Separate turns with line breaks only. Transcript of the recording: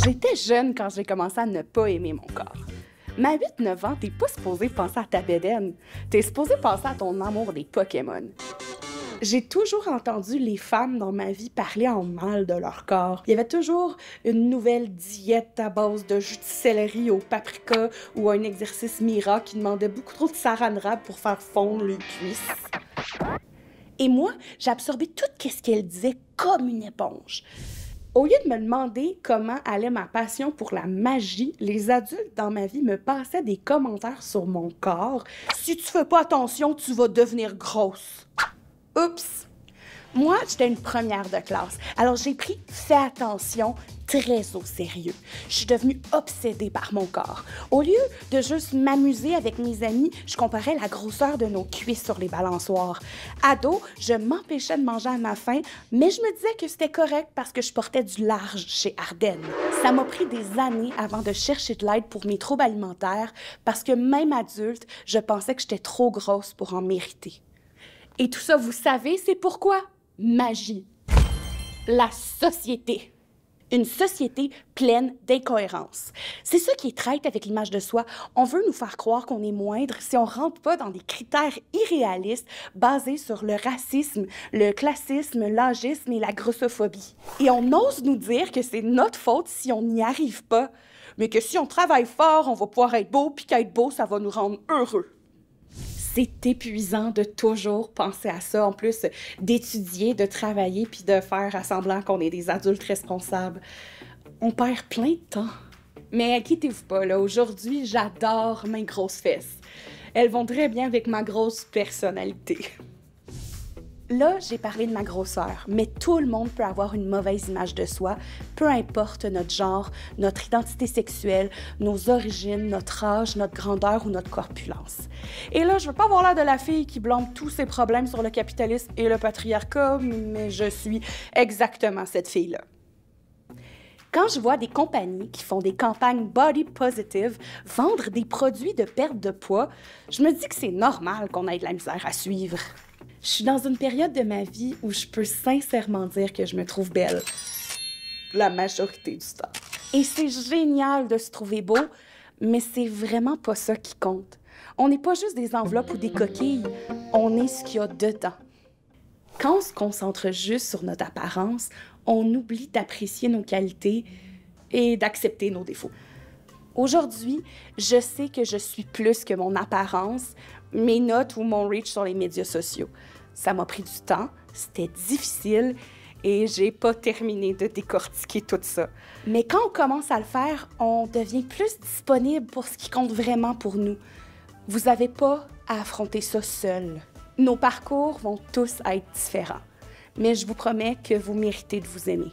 J'étais jeune quand j'ai commencé à ne pas aimer mon corps. Mais à 8-9 ans, t'es pas supposé penser à ta bédaine. T'es supposé penser à ton amour des Pokémon. J'ai toujours entendu les femmes dans ma vie parler en mal de leur corps. Il y avait toujours une nouvelle diète à base de jus de céleri au paprika ou un exercice miracle qui demandait beaucoup trop de saran wrap pour faire fondre les cuisses. Et moi, j'absorbais tout ce qu'elle disait comme une éponge. Au lieu de me demander comment allait ma passion pour la magie, les adultes dans ma vie me passaient des commentaires sur mon corps. « Si tu fais pas attention, tu vas devenir grosse. » Oups! Moi, j'étais une première de classe, alors j'ai pris « fais attention » très au sérieux. Je suis devenue obsédée par mon corps. Au lieu de juste m'amuser avec mes amis, je comparais la grosseur de nos cuisses sur les balançoires. Ado, je m'empêchais de manger à ma faim, mais je me disais que c'était correct parce que je portais du large chez Ardennes. Ça m'a pris des années avant de chercher de l'aide pour mes troubles alimentaires parce que même adulte, je pensais que j'étais trop grosse pour en mériter. Et tout ça, vous savez, c'est pourquoi? Magie. La société. Une société pleine d'incohérences. C'est ça qui est traite avec l'image de soi. On veut nous faire croire qu'on est moindre si on rentre pas dans des critères irréalistes basés sur le racisme, le classisme, l'âgisme et la grossophobie. Et on ose nous dire que c'est notre faute si on n'y arrive pas, mais que si on travaille fort, on va pouvoir être beau, puis qu'être beau, ça va nous rendre heureux. C'est épuisant de toujours penser à ça, en plus d'étudier, de travailler, puis de faire à semblant qu'on est des adultes responsables. On perd plein de temps. Mais inquiétez-vous pas, là, aujourd'hui, j'adore mes grosses fesses. Elles vont très bien avec ma grosse personnalité. Là, j'ai parlé de ma grosseur, mais tout le monde peut avoir une mauvaise image de soi, peu importe notre genre, notre identité sexuelle, nos origines, notre âge, notre grandeur ou notre corpulence. Et là, je veux pas avoir l'air de la fille qui blâme tous ses problèmes sur le capitalisme et le patriarcat, mais je suis exactement cette fille-là. Quand je vois des compagnies qui font des campagnes body positive vendre des produits de perte de poids, je me dis que c'est normal qu'on ait de la misère à suivre. Je suis dans une période de ma vie où je peux sincèrement dire que je me trouve belle. La majorité du temps. Et c'est génial de se trouver beau, mais c'est vraiment pas ça qui compte. On n'est pas juste des enveloppes ou des coquilles, on est ce qu'il y a dedans. Quand on se concentre juste sur notre apparence, on oublie d'apprécier nos qualités et d'accepter nos défauts. Aujourd'hui, je sais que je suis plus que mon apparence, mes notes ou mon reach sur les médias sociaux. Ça m'a pris du temps, c'était difficile et j'ai pas terminé de décortiquer tout ça. Mais quand on commence à le faire, on devient plus disponible pour ce qui compte vraiment pour nous. Vous n'avez pas à affronter ça seul. Nos parcours vont tous être différents, mais je vous promets que vous méritez de vous aimer.